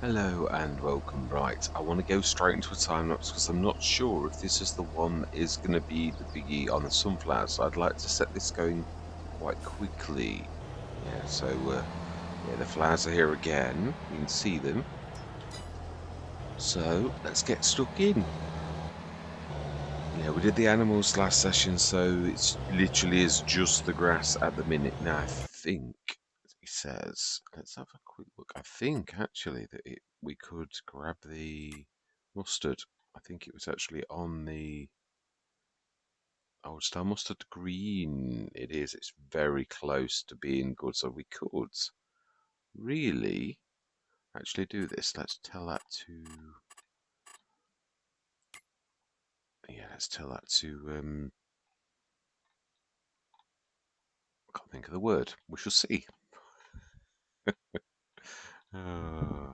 Hello and welcome. Right, I want to go straight into a time lapse because I'm not sure if this is the one that is going to be the biggie on the sunflowers. So I'd like to set this going quite quickly. Yeah, so yeah, the flowers are here again. You can see them. So let's get stuck in. Yeah, we did the animals last session, so it's literally is just the grass at the minute. Now I think he says, let's have a quick look. I think actually that we could grab the mustard. I think it was actually on the old star mustard green. It is. It's very close to being good, so we could really actually do this. Let's tell that to let's tell that to I can't think of the word. We shall see. Uh,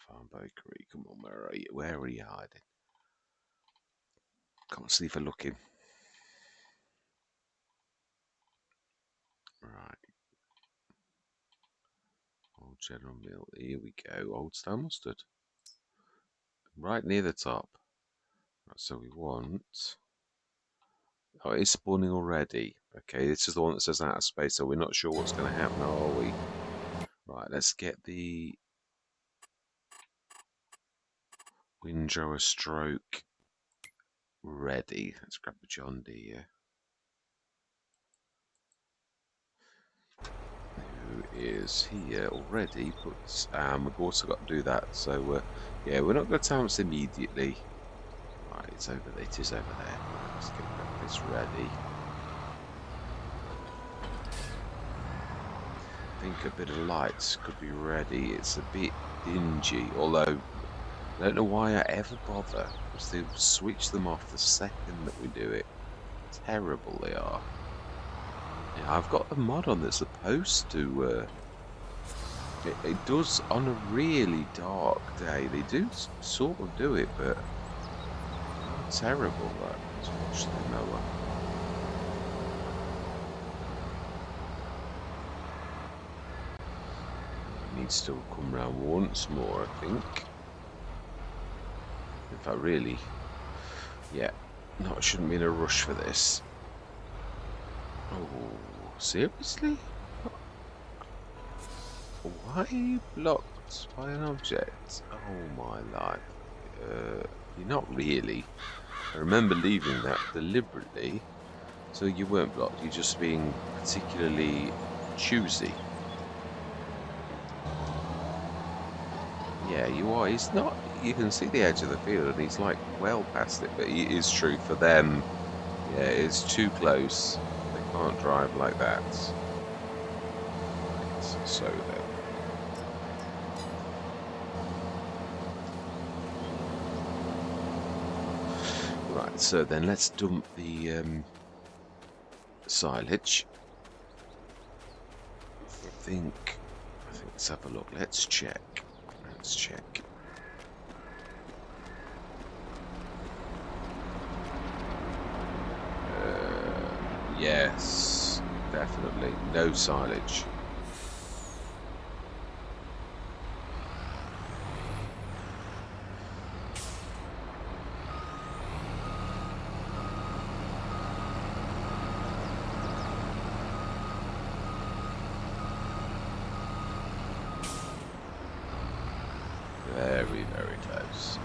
Farm Bakery, come on, where are you? Where are you hiding? Can't see for looking. Right. Old General Mill. Here we go. Old Star Mustard. Right near the top. Right, so we want. Oh, it's spawning already. Okay, this is the one that says out of space, so we're not sure what's going to happen, are we? Right, let's get the Windrower Stroke ready. Let's grab the John Deere. Who is here already, but we've also got to do that. So yeah, we're not going to time this immediately. Right, it's over there. It is over there. Let's get this ready. I think a bit of lights could be ready. It's a bit dingy, although I don't know why I ever bother, because they switch them off the second that we do it. Terrible they are. Yeah, I've got a mod on that's supposed to. It does on a really dark day. They do sort of do it, but terrible. Let's watch the mower. It needs to come round once more, I think. In fact, really, yeah, no, I shouldn't be in a rush for this. Oh, seriously? Why are you blocked by an object? Oh my life. You're not really. I remember leaving that deliberately. So you weren't blocked, you're just being particularly choosy. Yeah, you are. He's not. You can see the edge of the field and he's like well past it, but it is true for them. Yeah, it's too close. They can't drive like that. Right, so then. Right, so then let's dump the silage. I think let's have a look. Let's check. Let's check. Yes, definitely. No silage. Very, very close.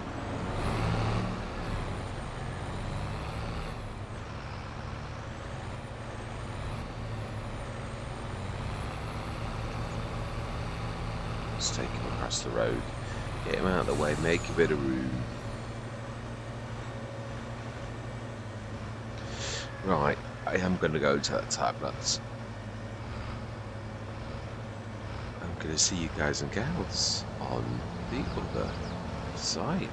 Let's take him across the road. Get him out of the way, make a bit of room. Right, I am going to go to that tablets. I'm going to see you guys and gals on the other side.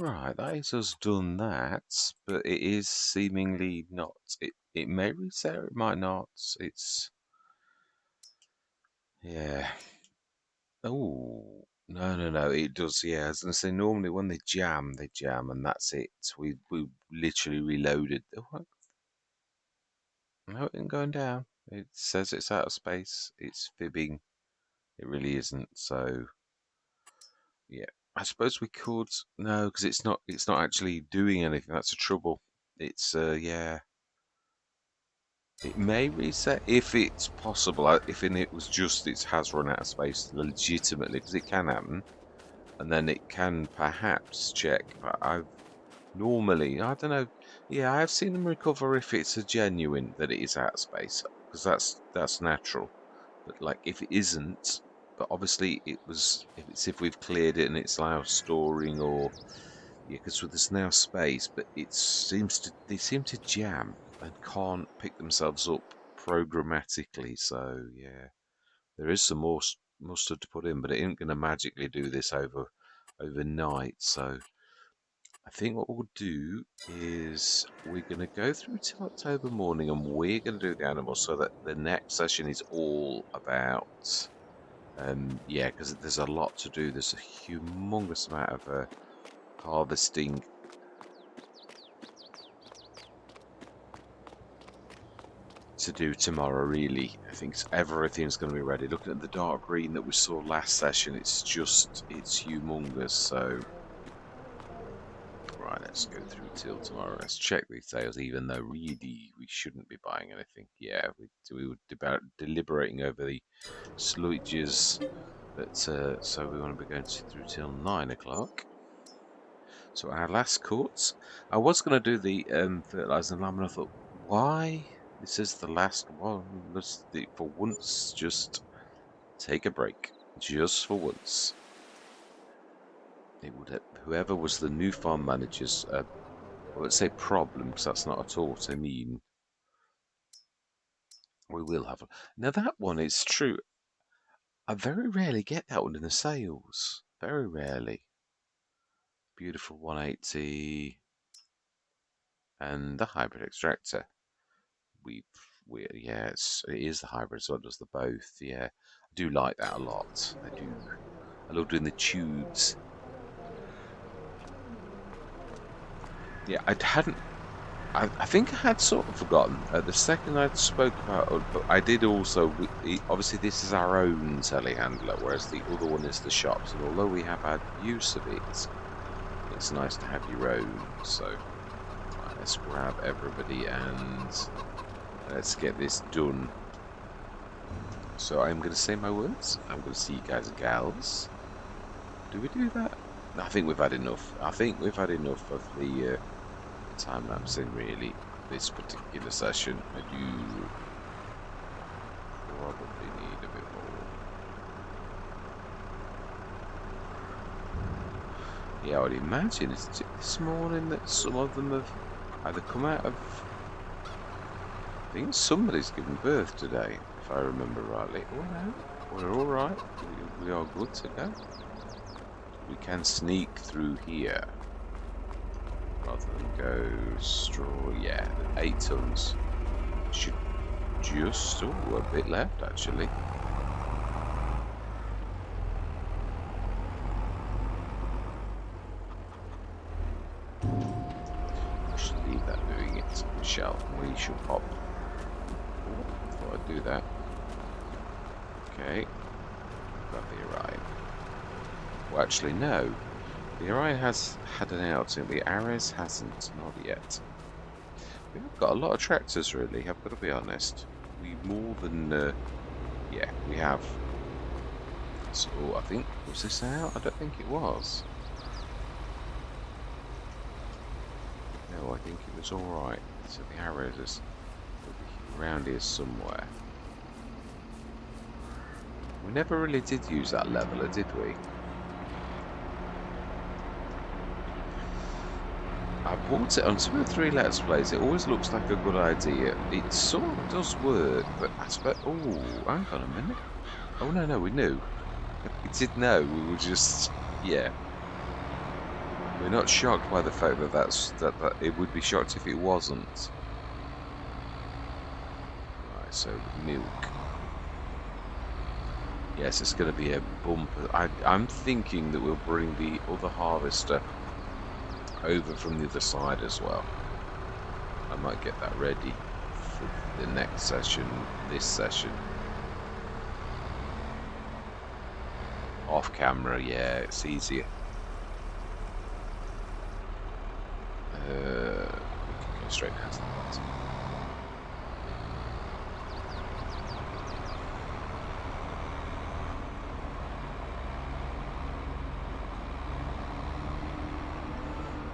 Right, that is us done that, but it is seemingly not. It may reset, or it might not. It's yeah. Oh no, it does. Yeah, I was gonna say normally when they jam, and that's it. We literally reloaded. Oh, what? No, it ain't going down. It says it's out of space. It's fibbing. It really isn't. So yeah, I suppose we could. No, because it's not. It's not actually doing anything. That's the trouble. It's yeah. It may reset if it's possible. If it was just it has run out of space legitimately, because it can happen, and then it can perhaps check. But I've normally, I don't know. Yeah, I've seen them recover if it's a genuine that it is out of space, because that's natural. But like if it isn't, but obviously it was. If we've cleared it and it's now storing, or yeah, because there's now space, but they seem to jam and can't pick themselves up programmatically. So yeah, there is some more mustard to put in, but it ain't going to magically do this overnight. So I think what we'll do is we're going to go through till October morning, and we're going to do the animals so that the next session is all about. Yeah, because there's a lot to do. There's a humongous amount of harvesting to do tomorrow, really. I think everything's going to be ready. Looking at the dark green that we saw last session, it's humongous. So, right, let's go through till tomorrow. Let's check these sales, even though really we shouldn't be buying anything. Yeah, we were deliberating over the sluitages, but so we want to be going through till 9 o'clock. So our last course, I was going to do the fertilizer and lime, and I thought, why? This is the last one. For once, just take a break, just for once. It would whoever was the new farm manager's, I won't say problem, because that's not at all what I mean. We will have. Now that one is true. I very rarely get that one in the sales. Very rarely. Beautiful 180 and the hybrid extractor. Yeah, it is the hybrid, so it does the both. Yeah, I do like that a lot. I do. I love doing the tubes. Yeah, I think I had sort of forgotten the second I spoke about, but I did also. Obviously, this is our own telehandler, whereas the other one is the shops. And although we have had use of it, it's nice to have your own. So right, let's grab everybody and let's get this done. So I'm going to say my words. I'm going to see you guys and gals. Do we do that? I think we've had enough. I think we've had enough of the time lapsing, really, this particular session. I do probably need a bit more. Yeah, I would imagine it's this morning that some of them have either come out of. I think somebody's given birth today, if I remember rightly. Oh no, we're all right. We are good to go. We can sneak through here rather than go straw. Yeah, 8 tons should just a bit left actually. We should leave that doing it, shall we? Should pop. Oh, thought I'd do that. Okay, got the Orion. Well, actually, no. The Orion has had an outing. The Ares hasn't, not yet. We've got a lot of tractors, really. I've got to be honest. We more than, yeah, we have. So I think was this out? I don't think it was. No, I think it was all right. So the Ares is around here somewhere. We never really did use that leveler, did we? I bought it on 2 or 3 Let's Plays. It always looks like a good idea. It sort of does work, but I suppose. Oh, hang on a minute. Oh, no, we knew. We did know. We were just. Yeah. We're not shocked by the fact that that it would be shocked if it wasn't. Right, so milk. Yes, it's going to be a bumper. I'm thinking that we'll bring the other harvester over from the other side as well. I might get that ready for the next session, this session. Off camera, yeah, it's easier. We can go straight past that.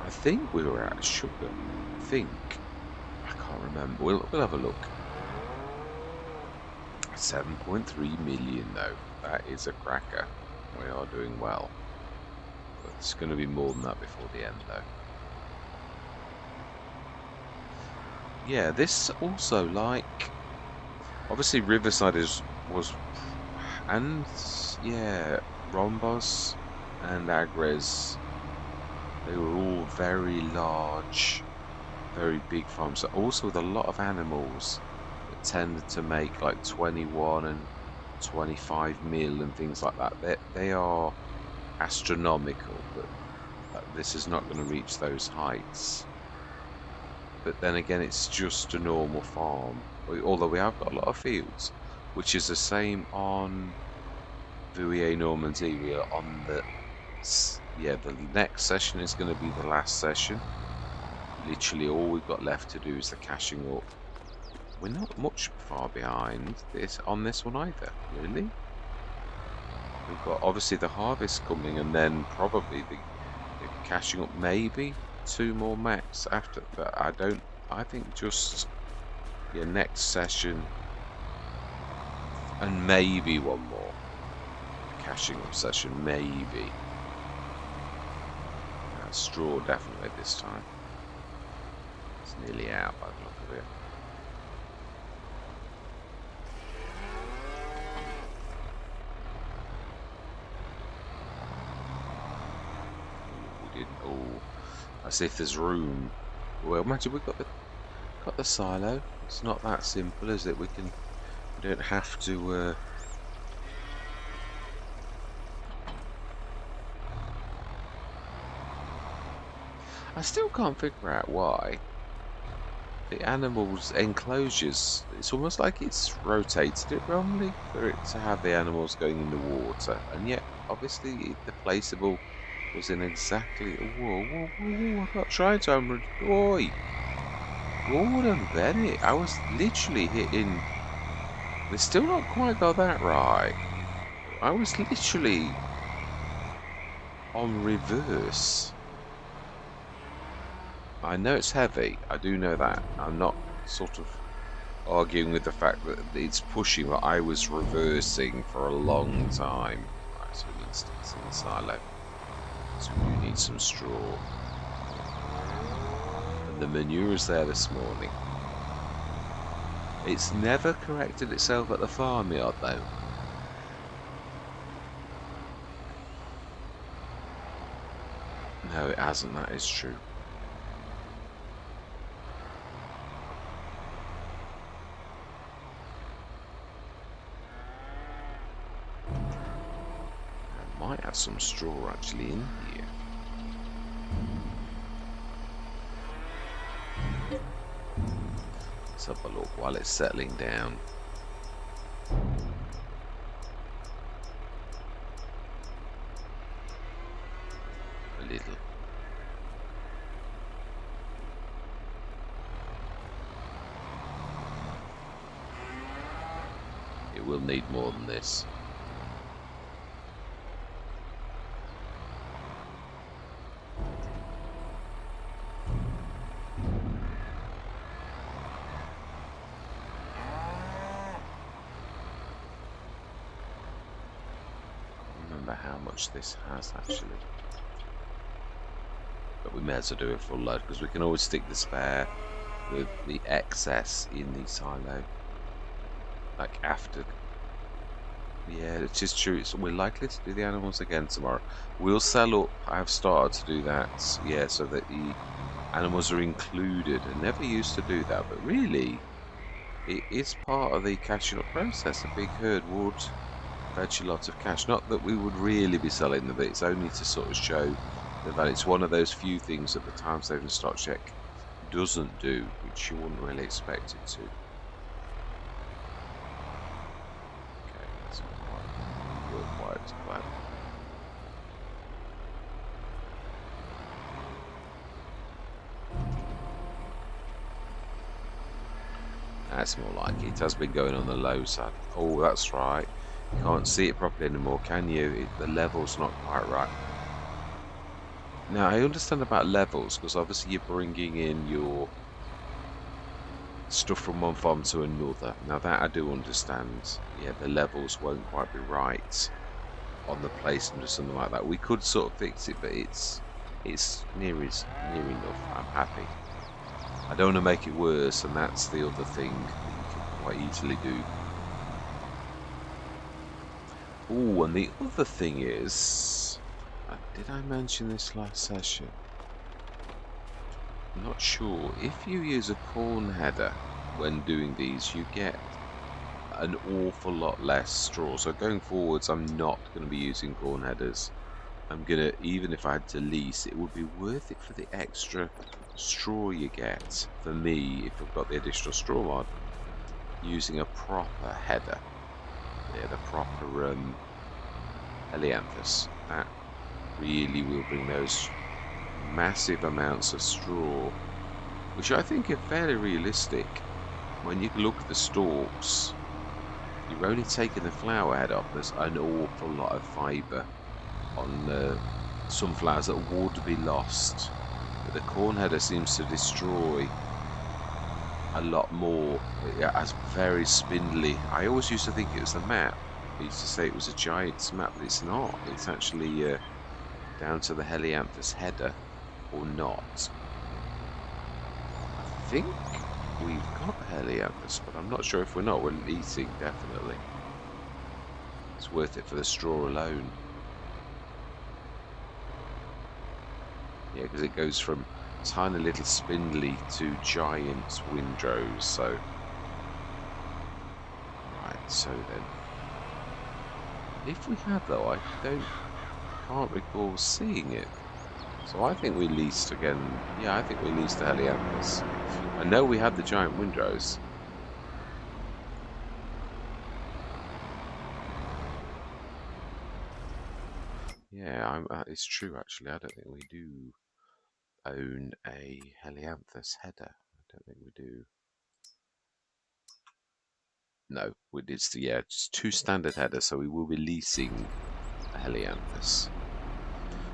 I think we were at sugar. I think. I can't remember. We'll have a look. 7.3 million though. That is a cracker. We are doing well. But it's going to be more than that before the end though. Yeah, this also, like, obviously Riverside was, and yeah, Rhombos and Agres, they were all very large, very big farms. So also with a lot of animals that tended to make like 21 and 25 mil and things like that. They are astronomical, but this is not going to reach those heights. But then again, it's just a normal farm. Although we have got a lot of fields, which is the same on Vouillet Normandy. We are on the next session is going to be the last session. Literally, all we've got left to do is the cashing up. We're not much far behind this on this one either, really. We've got obviously the harvest coming, and then probably the cashing up, maybe 2 more max after, but I think just next session and maybe 1 more cashing up session, maybe. Straw definitely this time. It's nearly out by the look of it. We didn't. Oh, as if there's room. Well, imagine we've got the silo. It's not that simple, is it? We don't have to. I still can't figure out why the animals' enclosures. It's almost like it's rotated it wrongly for it to have the animals going in the water, and yet obviously the placeable was in exactly. Whoa! I'm not trying to. Oi! Gordon Bennett, I was literally hitting. They still not quite got that right. I was literally on reverse. I know it's heavy. I do know that. I'm not sort of arguing with the fact that it's pushing, but I was reversing for a long time. Right, so we need sticks in the silo. So we do need some straw. And the manure is there this morning. It's never corrected itself at the farmyard though. No, it hasn't, that is true. I might have some straw actually in here. Let's have a look while it's settling down. A little. It will need more than this. How much this has actually, but we may as well do a full load because we can always stick the spare with the excess in the silo, like after Yeah, it is true. We're likely to do the animals again tomorrow. We'll sell up. I've started to do that. Yeah, so that the animals are included. I never used to do that, but really, it is part of the cashing up process. A big herd would fetch a lot of cash. Not that we would really be selling them, but it's only to sort of show the value. It's one of those few things that the time saving stock check doesn't do, which you wouldn't really expect it to. Okay, that's not quite work quite as planned. That's more like it. It has been going on the low side. Oh, that's right. You can't see it properly anymore, can you? The level's not quite right. Now, I understand about levels because obviously you're bringing in your stuff from one farm to another. Now, that I do understand. Yeah, the levels won't quite be right on the placement or something like that. We could sort of fix it, but it's near enough. I'm happy. I don't want to make it worse, and that's the other thing that you can quite easily do. Oh, and the other thing is, did I mention this last session? I'm not sure. If you use a corn header when doing these, you get an awful lot less straw. So going forwards, I'm not going to be using corn headers. I'm gonna, even if I had to lease, it would be worth it for the extra straw you get. For me, if I've got the additional straw mod, using a proper header, yeah, the proper helianthus, that really will bring those massive amounts of straw, which I think are fairly realistic. When you look at the stalks, you're only taking the flower head off. There's an awful lot of fibre on sunflowers that would be lost. But the corn header seems to destroy a lot more. It has very spindly. I always used to think it was the map. I used to say it was a giant's map, but it's not. It's actually down to the helianthus header or not. I think we've got helianthus, but I'm not sure if we're not. We're leasing, definitely. It's worth it for the straw alone. Yeah, because it goes from tiny little spindly to giant windrows. So, right. So then, if we have though, I can't recall seeing it. So I think we leased again. Yeah, I think we leased the helianthus. I know we had the giant windrows. Yeah, it's true actually. I don't think we do own a helianthus header. I don't think we do. No, it's yeah, just two standard headers, so we will be leasing a helianthus.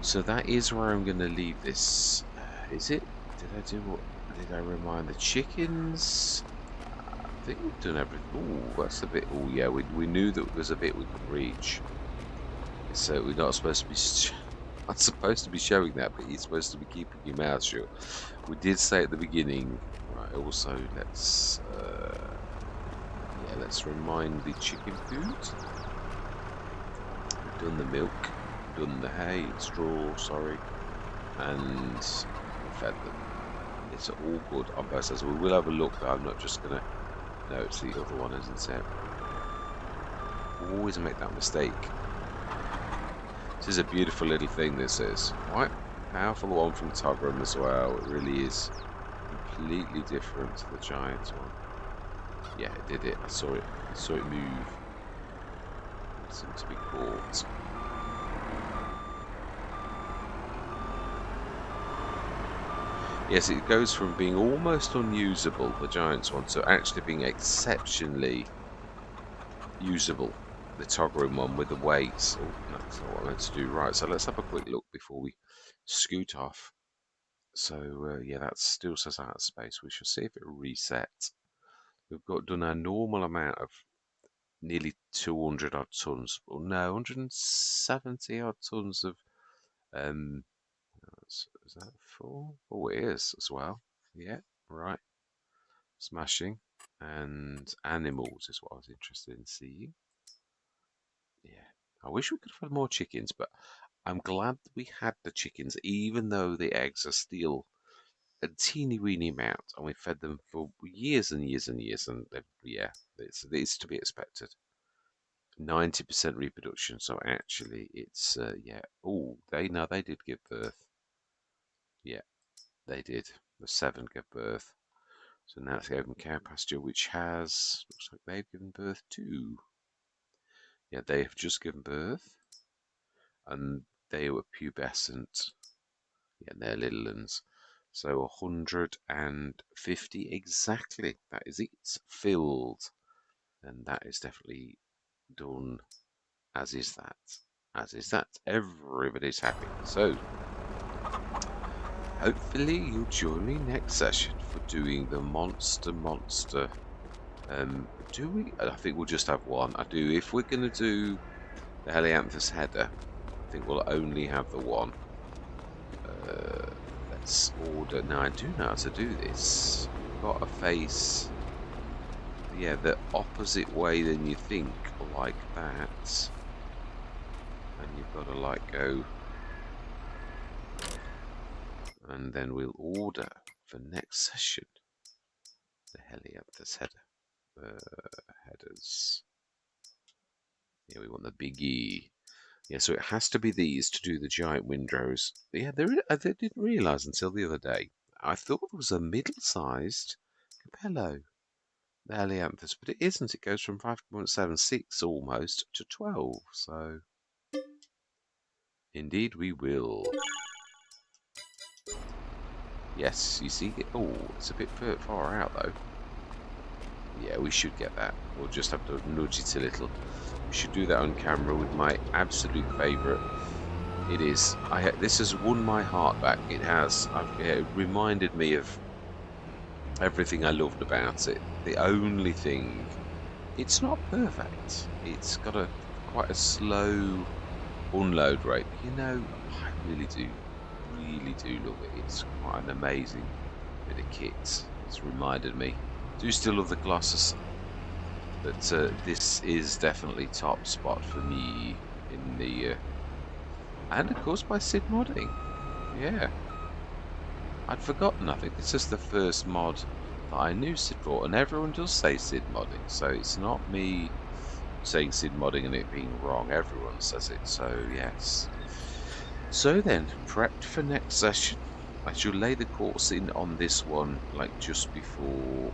So that is where I'm going to leave this. Is it? Did I do what? Did I remind the chickens? I think we've done everything. Oh, that's a bit. Oh, yeah, we knew that there's a bit we couldn't reach. So we're not supposed to be. I'm supposed to be showing that, but you're supposed to be keeping your mouth shut. We did say at the beginning, right? Also, yeah, let's remind the chicken food. We've done the milk, done the hay, straw, sorry, and we fed them. It's all good on both sides. We will have a look, but I'm not just gonna. No, it's the other one, isn't it? Always make that mistake. This is a beautiful little thing. This is quite powerful one from Togram as well. It really is completely different to the giant one. Yeah, it did it. I saw it. I saw it move. It seemed to be caught. Yes, it goes from being almost unusable, the Giants one, to actually being exceptionally usable, the Toggering one with the weights. Oh, no, that's not what I meant to do. Right, so let's have a quick look before we scoot off. So, yeah, that still says out of space. We shall see if it resets. We've got done our normal amount of nearly 200 odd tons. Well, no, 170 odd tons of um, is that full? Oh, it is as well. Yeah, right. Smashing. And animals is what I was interested in seeing. Yeah, I wish we could have had more chickens, but I'm glad we had the chickens, even though the eggs are still a teeny weeny amount, and we fed them for years and years and years, and yeah, it's to be expected. 90% reproduction, so actually it's yeah. Oh, they did give birth. Yeah, they did. The 7 gave birth. So now it's the open cow pasture, which has looks like they've given birth too. Yeah, they have just given birth, and they were pubescent. Yeah, they're little ones. So 150 exactly. That is it. Filled. And that is definitely done. As is that. As is that. Everybody's happy. So, hopefully you'll join me next session for doing the monster. Do we? I think we'll just have one. I do. If we're going to do the Helianthus header, I think we'll only have the one. Let's order. Now I do know how to do this. You've got to face, yeah, the opposite way than you think, like that. And you've got to like go, and then we'll order for next session the Helianthus header. Headers. Yeah, we want the biggie. Yeah, so it has to be these to do the giant windrows. Yeah, I didn't realise until the other day. I thought it was a middle-sized capello, the Helianthus, but it isn't. It goes from 5.76 almost to 12. So, indeed we will. Yes, you see it. Oh, it's a bit far out though. Yeah, we should get that. We'll just have to nudge it a little. We should do that on camera with my absolute favourite. It is. This has won my heart back. It has. It reminded me of everything I loved about it. The only thing, it's not perfect. It's got quite a slow unload rate. But you know, I really do love it. It's quite an amazing bit of kit. It's reminded me. Do still love the Colossus, but this is definitely top spot for me in the. And of course by Sid modding. Yeah. I'd forgotten. I think this is the first mod that I knew Sid for, and everyone does say Sid modding, so it's not me saying Sid modding and it being wrong. Everyone says it, so yes. So then, prepped for next session. I shall lay the course in on this one, like just before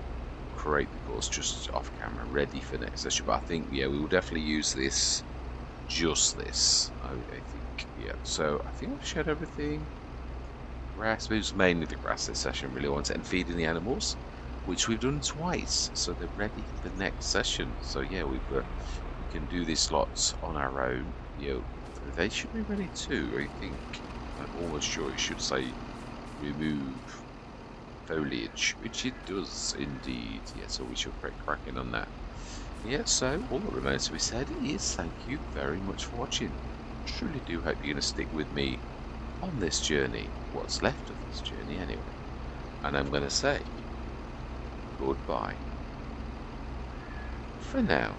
create the course, just off camera, ready for next session. But I think, yeah, we will definitely use this, just this. I think, yeah. So I think I've shared everything. Grass, it was mainly the grass this session really wanted, and feeding the animals, which we've done twice, so they're ready for the next session. So yeah, we can do this lots on our own. You know, they should be ready too. I think I'm almost sure it should say remove foliage, which it does indeed. Yeah, so we should get cracking on that. Yeah, so all that remains to be said is thank you very much for watching. Truly do hope you're going to stick with me on this journey, what's left of this journey anyway, and I'm going to say goodbye for now.